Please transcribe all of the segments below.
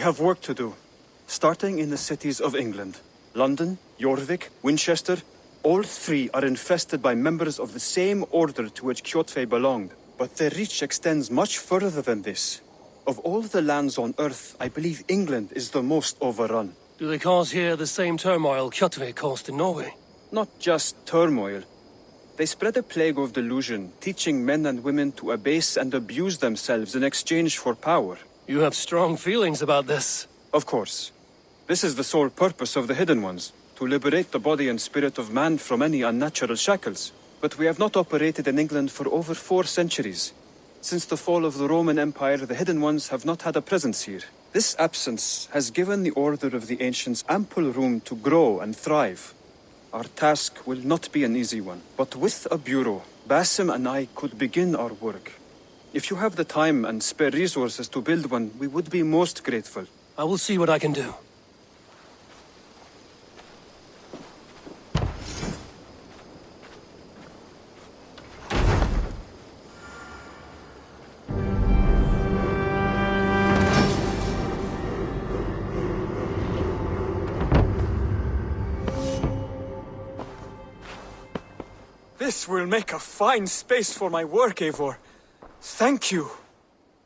We have work to do, starting in the cities of England. London, Jorvik, Winchester, all three are infested by members of the same order to which Kjotve belonged. But their reach extends much further than this. Of all the lands on Earth, I believe England is the most overrun. Do they cause here the same turmoil Kjotve caused in Norway? Not just turmoil. They spread a plague of delusion, teaching men and women to abase and abuse themselves in exchange for power. You have strong feelings about this. Of course. This is the sole purpose of the Hidden Ones, to liberate the body and spirit of man from any unnatural shackles. But we have not operated in England for over 4 centuries. Since the fall of the Roman Empire, the Hidden Ones have not had a presence here. This absence has given the Order of the Ancients ample room to grow and thrive. Our task will not be an easy one, but with a bureau, Basim and I could begin our work. If you have the time and spare resources to build one, we would be most grateful. I will see what I can do. This will make a fine space for my work, Eivor. Thank you.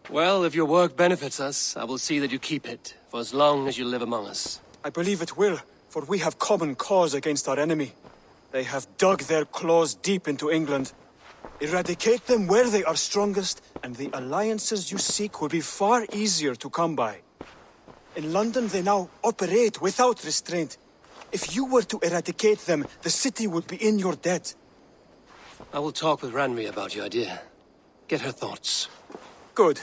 Well, if your work benefits us, I will see that you keep it, for as long as you live among us. I believe it will, for we have common cause against our enemy. They have dug their claws deep into England. Eradicate them where they are strongest, and the alliances you seek will be far easier to come by. In London, they now operate without restraint. If you were to eradicate them, the city would be in your debt. I will talk with Ranvi about your idea. Get her thoughts. Good.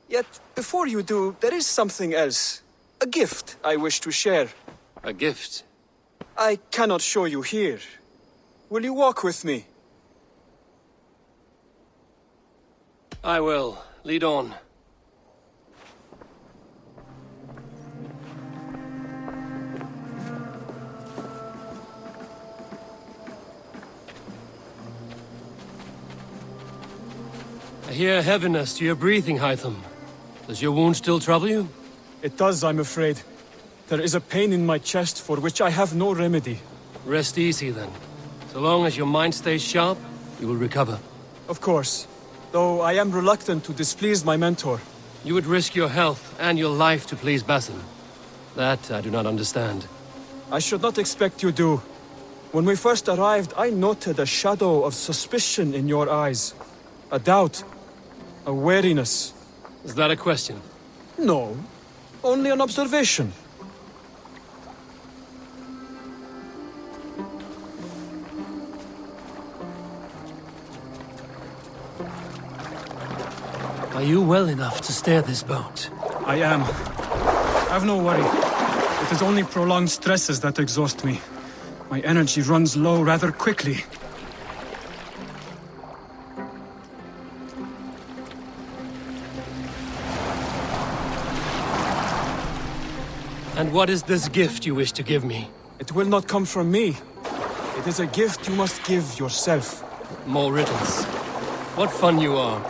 Yet, before you do, there is something else. A gift I wish to share. A gift? I cannot show you here. Will you walk with me? I will. Lead on. I hear heaviness to your breathing, Hytham. Does your wound still trouble you? It does, I'm afraid. There is a pain in my chest for which I have no remedy. Rest easy, then. So long as your mind stays sharp, you will recover. Of course. Though I am reluctant to displease my mentor. You would risk your health and your life to please Basim. That I do not understand. I should not expect you do. When we first arrived, I noted a shadow of suspicion in your eyes. A doubt. A wariness. Is that a question? No. Only an observation. Are you well enough to steer this boat? I am. Have no worry. It is only prolonged stresses that exhaust me. My energy runs low rather quickly. And what is this gift you wish to give me? It will not come from me. It is a gift you must give yourself. More riddles. What fun you are.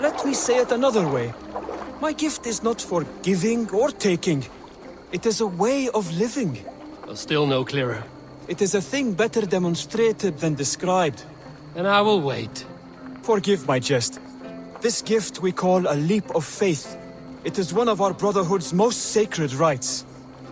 Let me say it another way. My gift is not for giving or taking. It is a way of living. Still no clearer. It is a thing better demonstrated than described. Then I will wait. Forgive my jest. This gift we call a leap of faith. It is one of our Brotherhood's most sacred rites.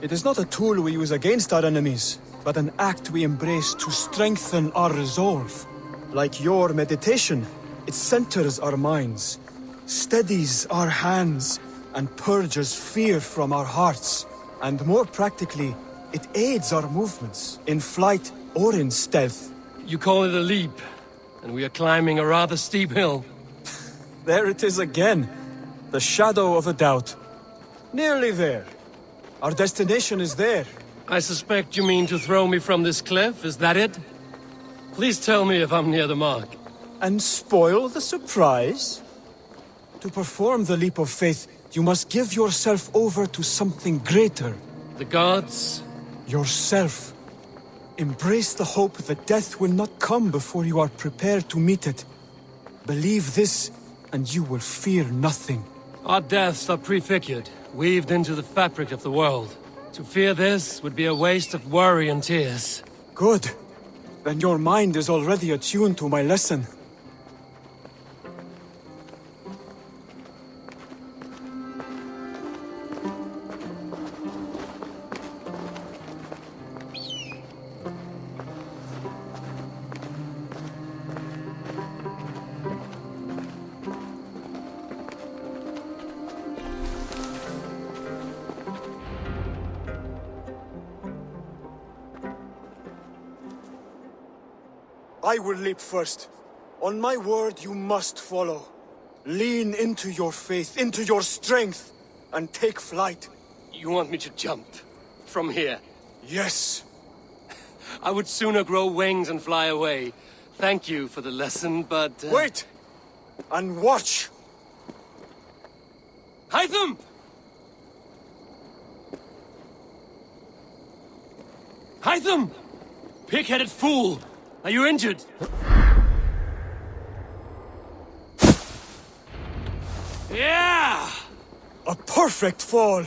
It is not a tool we use against our enemies, but an act we embrace to strengthen our resolve. Like your meditation, it centers our minds, steadies our hands, and purges fear from our hearts. And more practically, it aids our movements, in flight or in stealth. You call it a leap, and we are climbing a rather steep hill. There it is again, the shadow of a doubt. Nearly there. Our destination is there. I suspect you mean to throw me from this cliff, is that it? Please tell me if I'm near the mark. And spoil the surprise? To perform the leap of faith, you must give yourself over to something greater. The gods? Yourself. Embrace the hope that death will not come before you are prepared to meet it. Believe this, and you will fear nothing. Our deaths are prefigured. weaved into the fabric of the world. To fear this would be a waste of worry and tears. Good. Then your mind is already attuned to my lesson. I will leap first. On my word, you must follow. Lean into your faith, into your strength, and take flight. You want me to jump? From here? Yes. I would sooner grow wings and fly away. Thank you for the lesson, but... Wait! And watch! Hytham! Hytham! Pig-headed fool! Are you injured? Yeah! A perfect fall!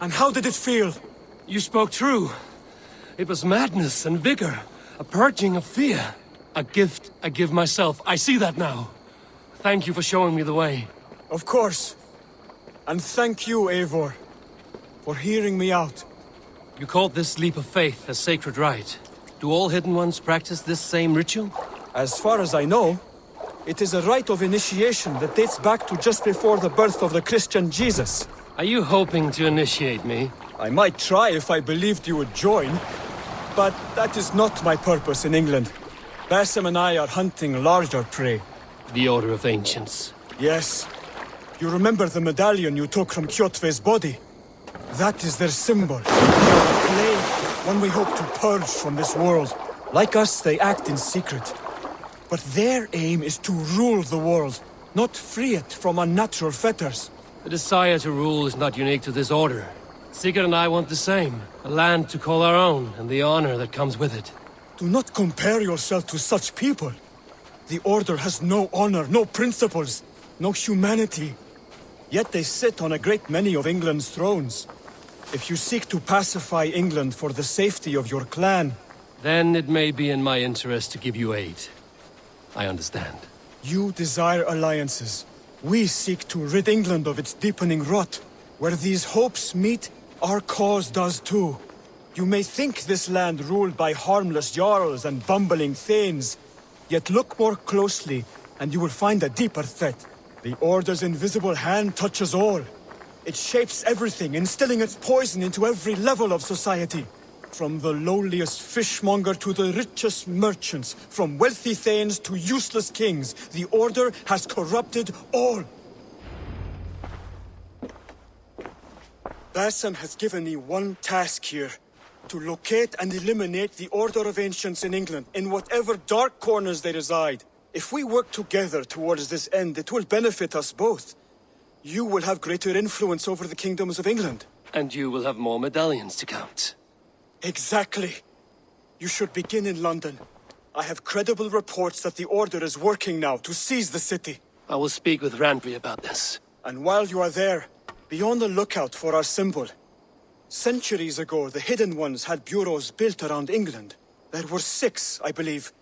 And how did it feel? You spoke true. It was madness and vigor, a purging of fear. A gift I give myself. I see that now. Thank you for showing me the way. Of course. And thank you, Eivor, for hearing me out. You called this leap of faith a sacred rite. Do all Hidden Ones practice this same ritual? As far as I know, it is a rite of initiation that dates back to just before the birth of the Christian Jesus. Are you hoping to initiate me? I might try if I believed you would join, but that is not my purpose in England. Basim and I are hunting larger prey. The Order of Ancients. Yes. You remember the medallion you took from Kjotve's body? That is their symbol. They are a plague, one we hope to purge from this world. Like us, they act in secret. But their aim is to rule the world, not free it from unnatural fetters. The desire to rule is not unique to this order. Sigurd and I want the same. A land to call our own, and the honor that comes with it. Do not compare yourself to such people. The Order has no honor, no principles, no humanity. Yet they sit on a great many of England's thrones. If you seek to pacify England for the safety of your clan... Then it may be in my interest to give you aid. I understand. You desire alliances. We seek to rid England of its deepening rot. Where these hopes meet, our cause does too. You may think this land ruled by harmless jarls and bumbling thanes. Yet look more closely, and you will find a deeper threat. The Order's invisible hand touches all. It shapes everything, instilling its poison into every level of society. From the lowliest fishmonger to the richest merchants, from wealthy thanes to useless kings, the Order has corrupted all. Basim has given me one task here. To locate and eliminate the Order of Ancients in England, in whatever dark corners they reside. If we work together towards this end, it will benefit us both. You will have greater influence over the kingdoms of England. And you will have more medallions to count. Exactly. You should begin in London. I have credible reports that the Order is working now to seize the city. I will speak with Randvi about this. And while you are there, be on the lookout for our symbol. Centuries ago, the Hidden Ones had bureaus built around England. There were 6, I believe.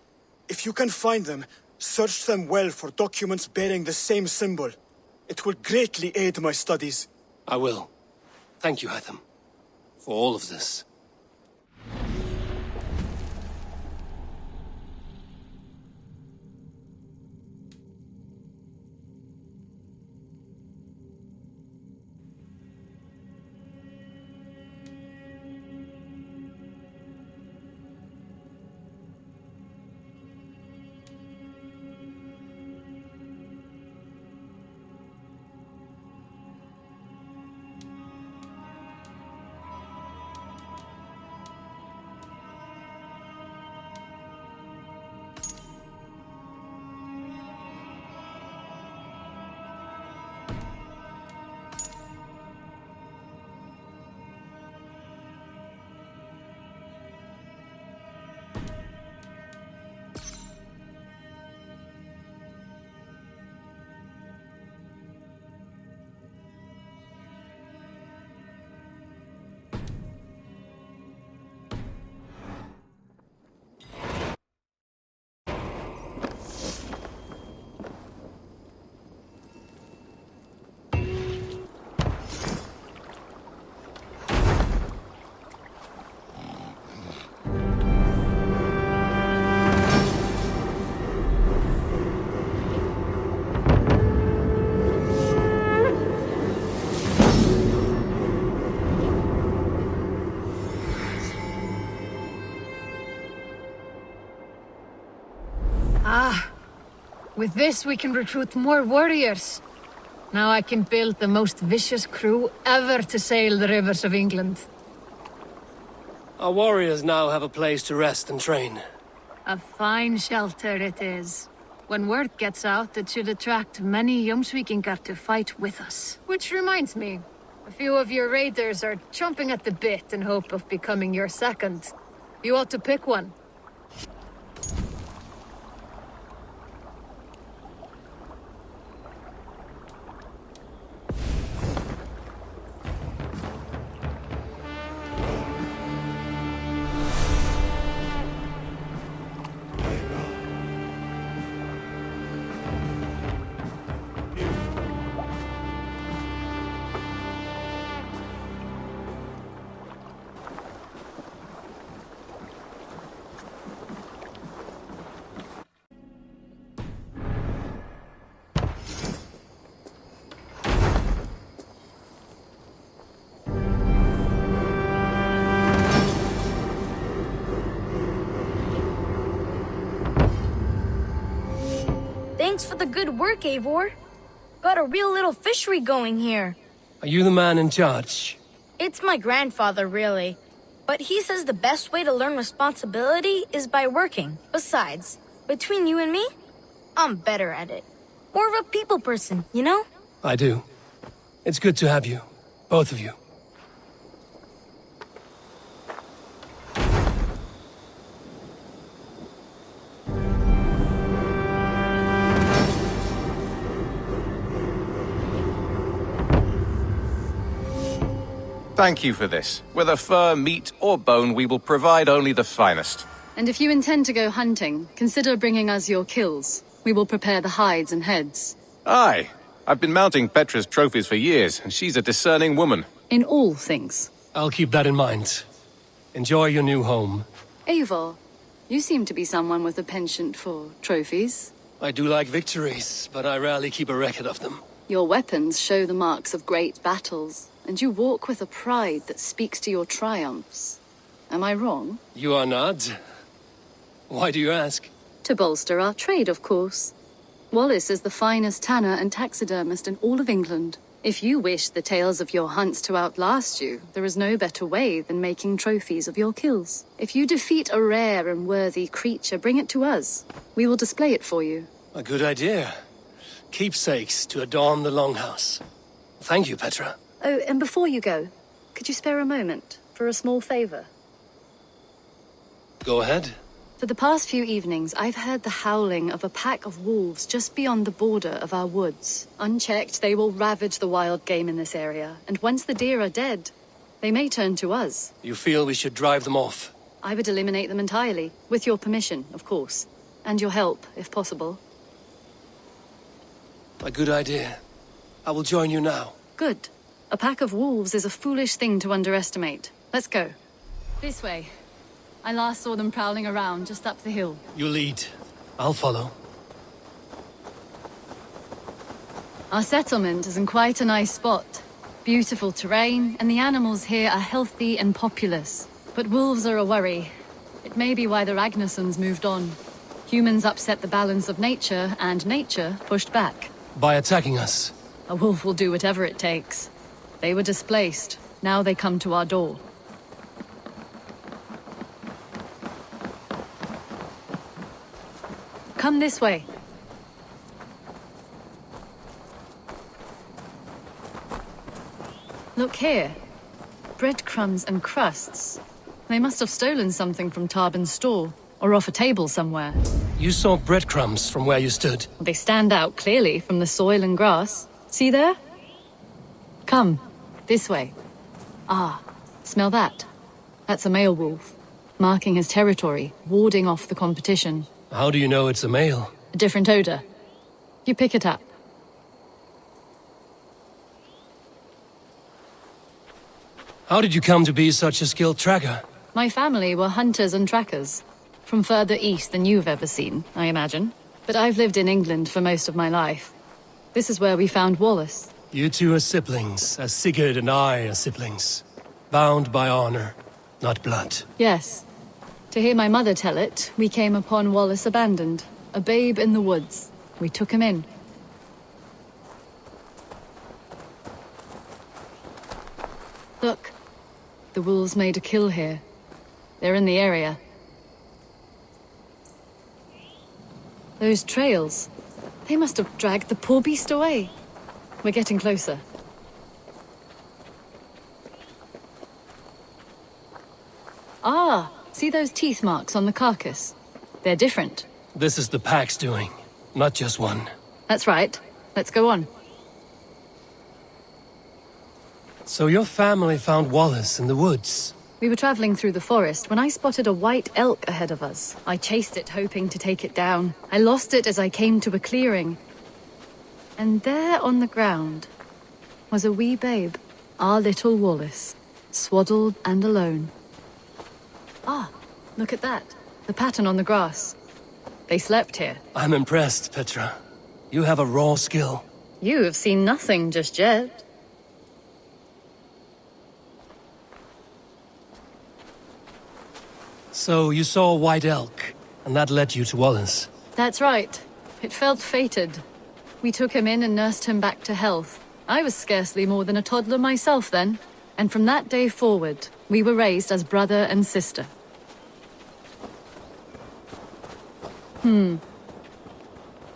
If you can find them, search them well for documents bearing the same symbol. It will greatly aid my studies. I will. Thank you, Hytham, for all of this. With this, we can recruit more warriors. Now I can build the most vicious crew ever to sail the rivers of England. Our warriors now have a place to rest and train. A fine shelter it is. When word gets out, it should attract many Jormsvikingar to fight with us. Which reminds me, a few of your raiders are chomping at the bit in hope of becoming your second. You ought to pick one. Thanks for the good work, Eivor. Got a real little fishery going here. Are you the man in charge? It's my grandfather, really. But he says the best way to learn responsibility is by working. Besides, between you and me, I'm better at it. More of a people person, you know? I do. It's good to have you. Both of you. Thank you for this. Whether fur, meat, or bone, we will provide only the finest. And if you intend to go hunting, consider bringing us your kills. We will prepare the hides and heads. Aye. I've been mounting Petra's trophies for years, and she's a discerning woman. In all things. I'll keep that in mind. Enjoy your new home. Eivor, you seem to be someone with a penchant for trophies. I do like victories, but I rarely keep a record of them. Your weapons show the marks of great battles, and you walk with a pride that speaks to your triumphs. Am I wrong? You are not. Why do you ask? To bolster our trade, of course. Wallace is the finest tanner and taxidermist in all of England. If you wish the tales of your hunts to outlast you, there is no better way than making trophies of your kills. If you defeat a rare and worthy creature, bring it to us. We will display it for you. A good idea. Keepsakes to adorn the longhouse. Thank you, Petra. Oh, and before you go, could you spare a moment for a small favor? Go ahead. For the past few evenings, I've heard the howling of a pack of wolves just beyond the border of our woods. Unchecked, they will ravage the wild game in this area, and once the deer are dead, they may turn to us. You feel we should drive them off? I would eliminate them entirely, with your permission, of course, and your help, if possible. A good idea. I will join you now. Good. A pack of wolves is a foolish thing to underestimate. Let's go. This way. I last saw them prowling around just up the hill. You lead. I'll follow. Our settlement is in quite a nice spot. Beautiful terrain, and the animals here are healthy and populous. But wolves are a worry. It may be why the Ragnarsons moved on. Humans upset the balance of nature, and nature pushed back. By attacking us? A wolf will do whatever it takes. They were displaced. Now they come to our door. Come this way. Look here. Breadcrumbs and crusts. They must have stolen something from Tarbin's store, or off a table somewhere. You saw breadcrumbs from where you stood. They stand out clearly from the soil and grass. See there? Come, this way. Ah, smell that? That's a male wolf, marking his territory, warding off the competition. How do you know it's a male? A different odor. You pick it up. How did you come to be such a skilled tracker? My family were hunters and trackers. From further east than you've ever seen, I imagine. But I've lived in England for most of my life. This is where we found Wallace. You two are siblings, as Sigurd and I are siblings. Bound by honor, not blood. Yes. To hear my mother tell it, we came upon Wallace abandoned, a babe in the woods. We took him in. Look, the wolves made a kill here. They're in the area. Those trails, they must have dragged the poor beast away. We're getting closer. Ah, see those teeth marks on the carcass? They're different. This is the pack's doing, not just one. That's right. Let's go on. So your family found Wallace in the woods. We were traveling through the forest when I spotted a white elk ahead of us. I chased it, hoping to take it down. I lost it as I came to a clearing. And there on the ground was a wee babe, our little Wallace, swaddled and alone. Ah, look at that. The pattern on the grass. They slept here. I'm impressed, Petra. You have a raw skill. You have seen nothing just yet. So you saw a white elk, and that led you to Wallace. That's right. It felt fated. We took him in and nursed him back to health. I was scarcely more than a toddler myself then. And from that day forward, we were raised as brother and sister.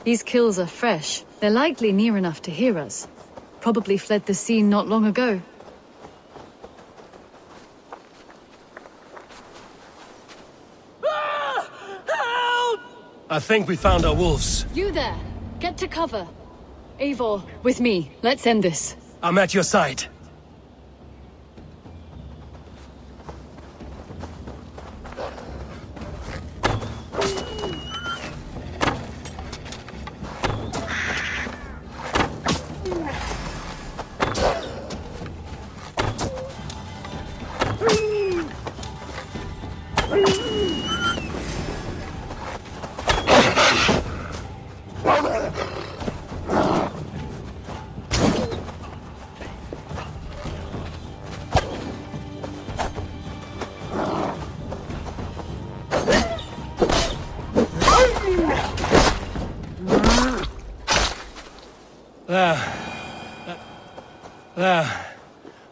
These kills are fresh. They're likely near enough to hear us. Probably fled the scene not long ago. Help! I think we found our wolves. You there! Get to cover. Eivor, with me. Let's end this. I'm at your side.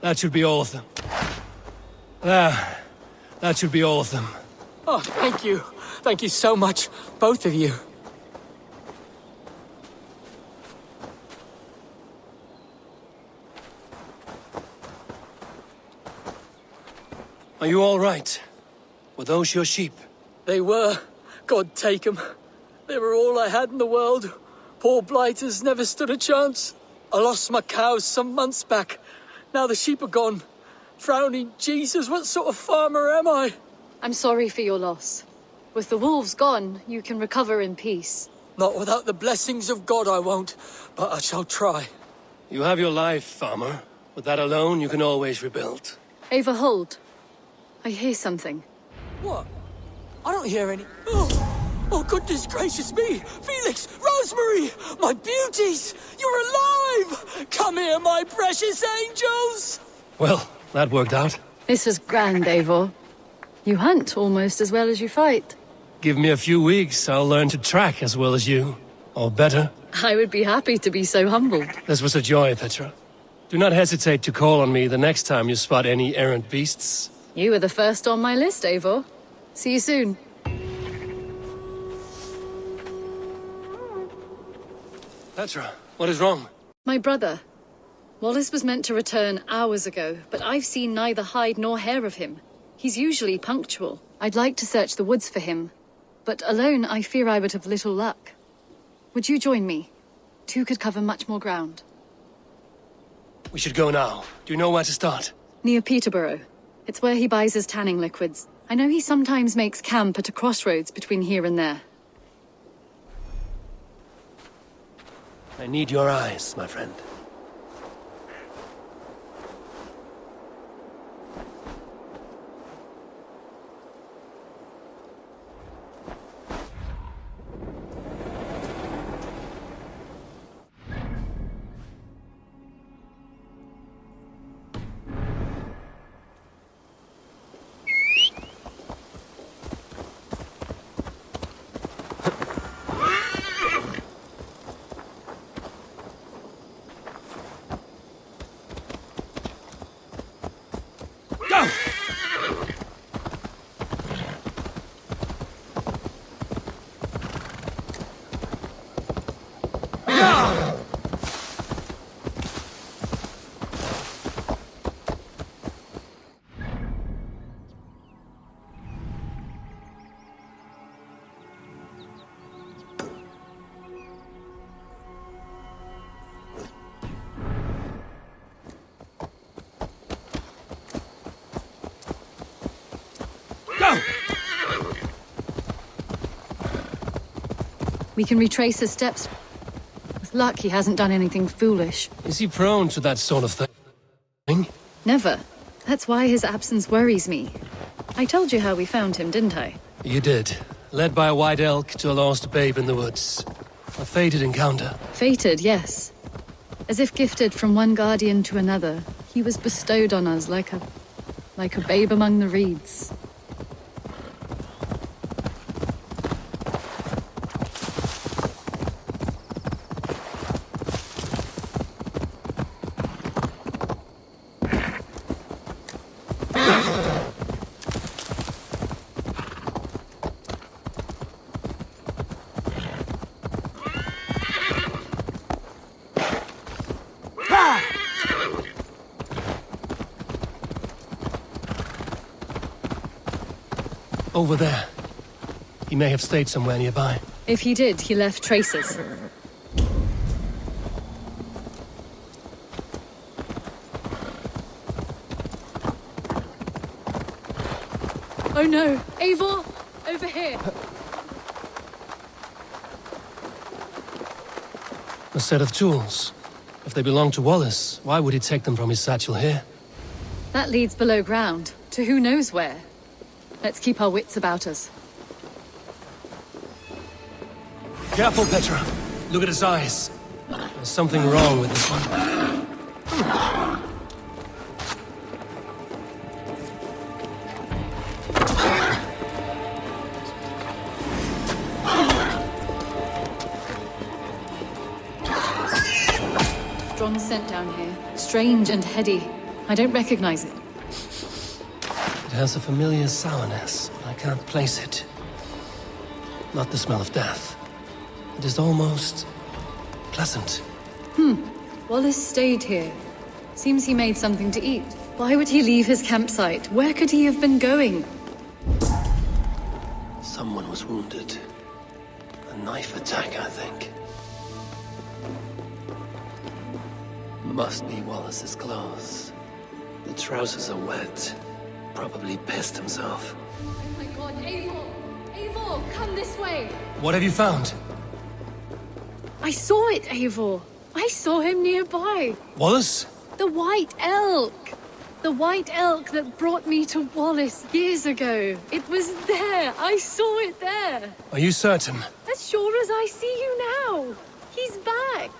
That should be all of them. That should be all of them. Oh, thank you. Thank you so much, both of you. Are you all right? Were those your sheep? They were. God take them. They were all I had in the world. Poor blighters never stood a chance. I lost my cows some months back. Now the sheep are gone. Frowning Jesus, what sort of farmer am I? I'm sorry for your loss. With the wolves gone, you can recover in peace. Not without the blessings of God I won't, but I shall try. You have your life, farmer. With that alone, you can always rebuild. Ava, hold. I hear something. What? I don't hear any... Oh, goodness gracious me! Felix! Rosemary! My beauties! You're alive! Come here, my precious angels! Well, that worked out. This was grand, Eivor. You hunt almost as well as you fight. Give me a few weeks, I'll learn to track as well as you. Or better. I would be happy to be so humbled. This was a joy, Petra. Do not hesitate to call on me the next time you spot any errant beasts. You were the first on my list, Eivor. See you soon. Petra, what is wrong? My brother. Wallace was meant to return hours ago, but I've seen neither hide nor hair of him. He's usually punctual. I'd like to search the woods for him, but alone I fear I would have little luck. Would you join me? Two could cover much more ground. We should go now. Do you know where to start? Near Peterborough. It's where he buys his tanning liquids. I know he sometimes makes camp at a crossroads between here and there. I need your eyes, my friend. We can retrace his steps. With luck, he hasn't done anything foolish. Is he prone to that sort of thing? Never. That's why his absence worries me. I told you how we found him, didn't I? You did. Led by a white elk to a lost babe in the woods. A fated encounter. Fated, yes. As if gifted from one guardian to another, he was bestowed on us like a babe among the reeds. Over there. He may have stayed somewhere nearby. If he did, he left traces. Oh no! Eivor! Over here! A set of tools. If they belong to Wallace, why would he take them from his satchel here? That leads below ground, to who knows where. Let's keep our wits about us. Careful, Petra. Look at his eyes. There's something wrong with this one. Strong scent down here. Strange and heady. I don't recognize it. It has a familiar sourness, but I can't place it. Not the smell of death. It is almost pleasant. Wallace stayed here. Seems he made something to eat. Why would he leave his campsite? Where could he have been going? Someone was wounded. A knife attack, I think. Must be Wallace's clothes. The trousers are wet. Probably pissed himself. Oh my god, Eivor! Eivor, come this way! What have you found? I saw it, Eivor! I saw him nearby! Wallace? The white elk! The white elk that brought me to Wallace years ago. It was there! I saw it there! Are you certain? As sure as I see you now! He's back!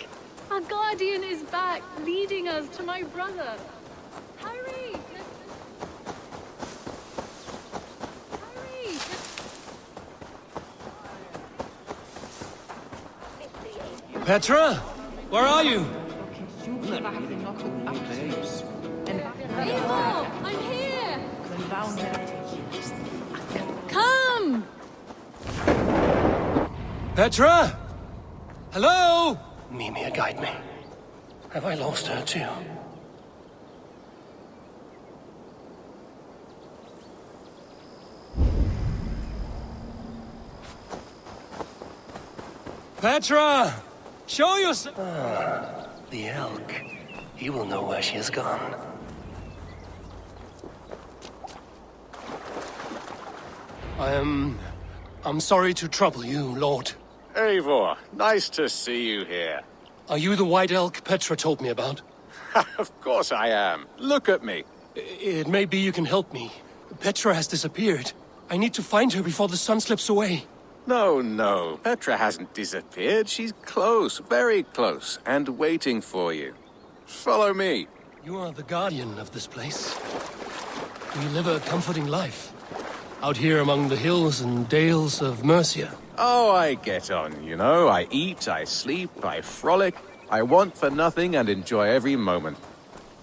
Our guardian is back, leading us to my brother. Hurry! Hurry! Petra? Where are you? Eivor, I'm here! Come! Petra? Hello? Mimir, guide me. Have I lost her too? Petra! Show yourself! The elk. He will know where she has gone. I'm sorry to trouble you, Lord. Eivor, nice to see you here. Are you the white elk Petra told me about? Of course I am. Look at me. It may be you can help me. Petra has disappeared. I need to find her before the sun slips away. No. Petra hasn't disappeared. She's close, very close, and waiting for you. Follow me. You are the guardian of this place. You live a comforting life. Out here among the hills and dales of Mercia. Oh, I get on, you know. I eat, I sleep, I frolic. I want for nothing and enjoy every moment.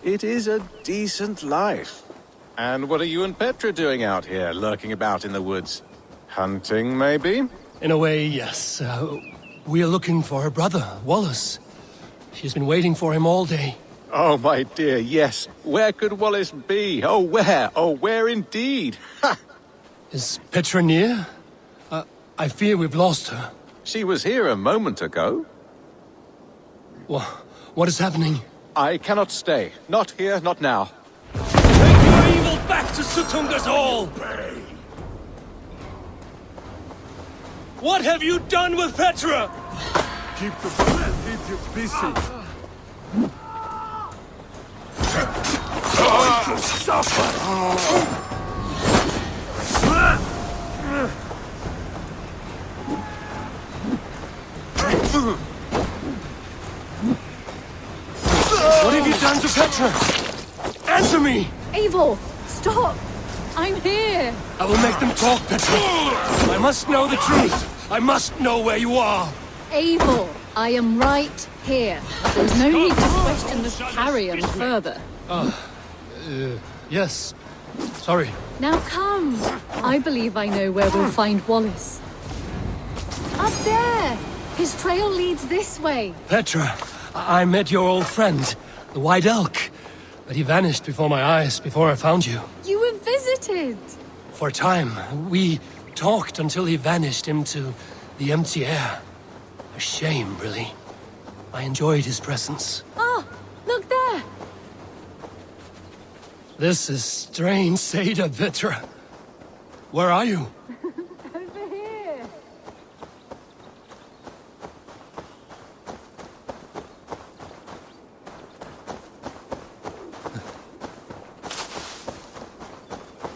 It is a decent life. And what are you and Petra doing out here, lurking about in the woods? Hunting, maybe? In a way, yes. We are looking for her brother, Wallace. She's been waiting for him all day. Oh, my dear, yes. Where could Wallace be? Oh, where? Oh, where indeed? Ha! Is Petra near? I fear we've lost her. She was here a moment ago. What is happening? I cannot stay. Not here, not now. Take your evil back to Sutunga's Hall! What have you done with Petra? Keep the blood idiot busy. Going to suffer. What have you done to Petra? Answer me! Eivor, stop! I'm here! I will make them talk, Petra. I must know the truth. I must know where you are. Eivor, I am right here. There's no need to question this carrion further. Yes. Sorry. Now come. I believe I know where we'll find Wallace. Up there! His trail leads this way. Petra, I met your old friend, the White Elk. But he vanished before my eyes, before I found you. You were visited. For a time, we talked until he vanished into the empty air. A shame, really. I enjoyed his presence. Ah, look there. This is strange, Seda, Petra. Where are you? Over here.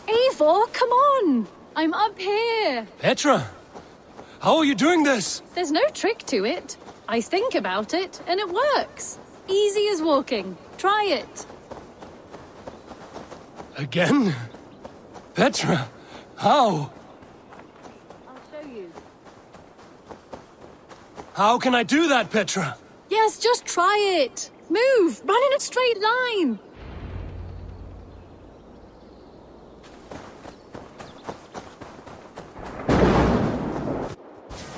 Eivor, come on! I'm up here. Petra! How are you doing this? There's no trick to it. I think about it, and it works. Easy as walking. Try it. Again? Petra, how? I'll show you. How can I do that, Petra? Yes, just try it. Move! Run in a straight line!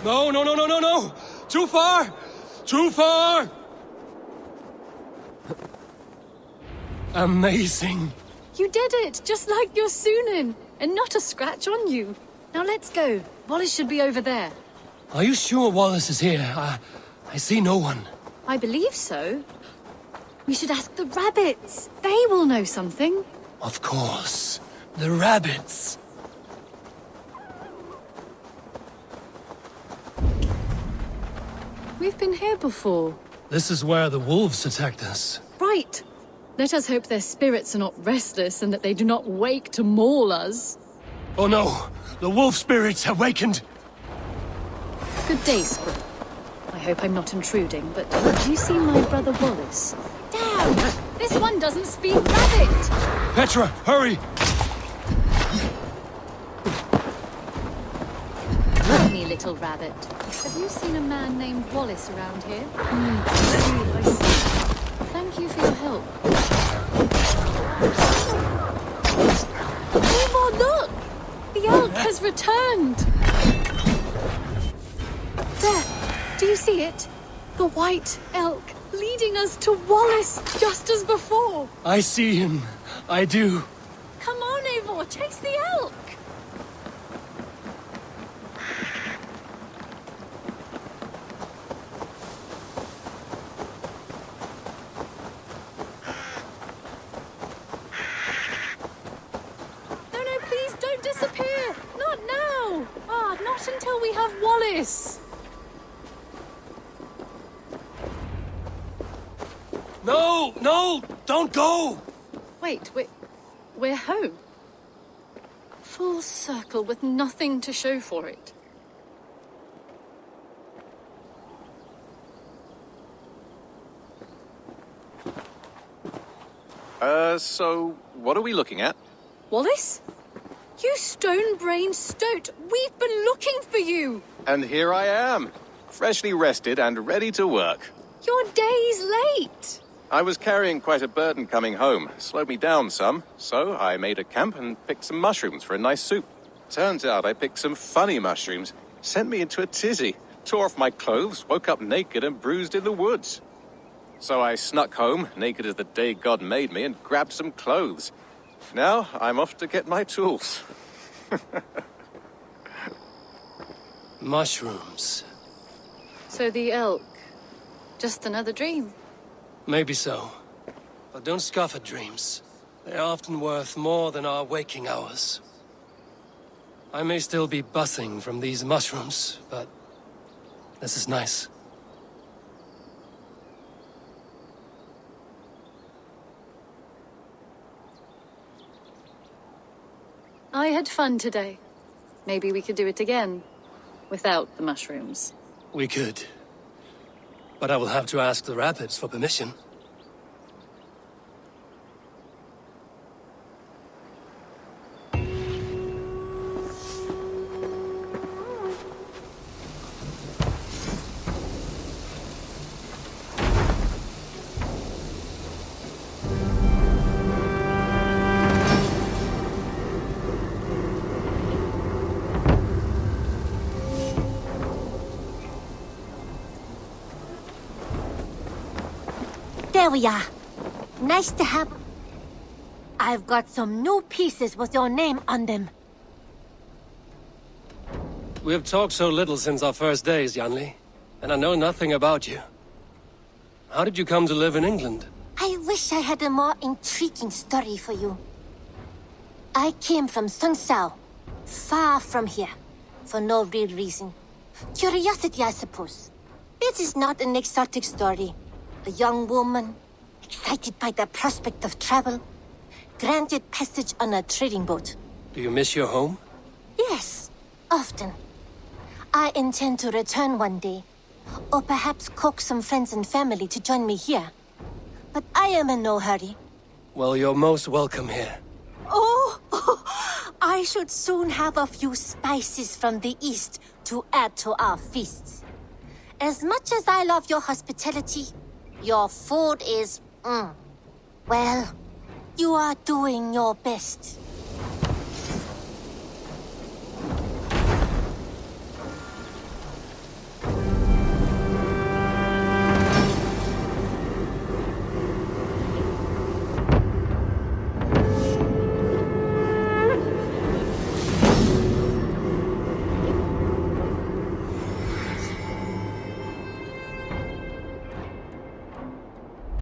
No, no, no, no, no, no! Too far! Too far! Amazing. You did it, just like your Sunan, and not a scratch on you. Now let's go. Wallace should be over there. Are you sure Wallace is here? I see no one. I believe so. We should ask the rabbits. They will know something. Of course. The rabbits. We've been here before. This is where the wolves attacked us. Right. Let us hope their spirits are not restless and that they do not wake to maul us. Oh no! The wolf spirits have wakened! Good day, Squid. I hope I'm not intruding, but have you seen my brother Wallace? Damn! This one doesn't speak rabbit! Petra, hurry! Tell me, little rabbit. Have you seen a man named Wallace around here? I see. Thank you for your help. Eivor, look! The elk has returned! There! Do you see it? The white elk leading us to Wallace, just as before! I see him. I do. Come on, Eivor, chase the elk! No, please don't disappear! Not now! Not until we have Wallace! No! No! Don't go! Wait, we're home. Full circle with nothing to show for it. So what are we looking at? Wallace? You stone-brained stoat! We've been looking for you! And here I am, freshly rested and ready to work. You're days late! I was carrying quite a burden coming home. Slowed me down some, so I made a camp and picked some mushrooms for a nice soup. Turns out I picked some funny mushrooms. Sent me into a tizzy. Tore off my clothes, woke up naked and bruised in the woods. So I snuck home, naked as the day God made me, and grabbed some clothes. Now I'm off to get my tools. Mushrooms. So the elk, just another dream. Maybe so. But don't scoff at dreams. They're often worth more than our waking hours. I may still be buzzing from these mushrooms, but this is nice. I had fun today. Maybe we could do it again. Without the mushrooms. We could. But I will have to ask the rapids for permission. There we are. Nice to have... I've got some new pieces with your name on them. We have talked so little since our first days, Yanli, and I know nothing about you. How did you come to live in England? I wish I had a more intriguing story for you. I came from Sunsao, far from here, for no real reason. Curiosity, I suppose. It is not an exotic story. A young woman, excited by the prospect of travel, granted passage on a trading boat. Do you miss your home? Yes, often. I intend to return one day, or perhaps coax some friends and family to join me here. But I am in no hurry. Well, you're most welcome here. Oh, I should soon have a few spices from the east to add to our feasts. As much as I love your hospitality, your food is, well, you are doing your best.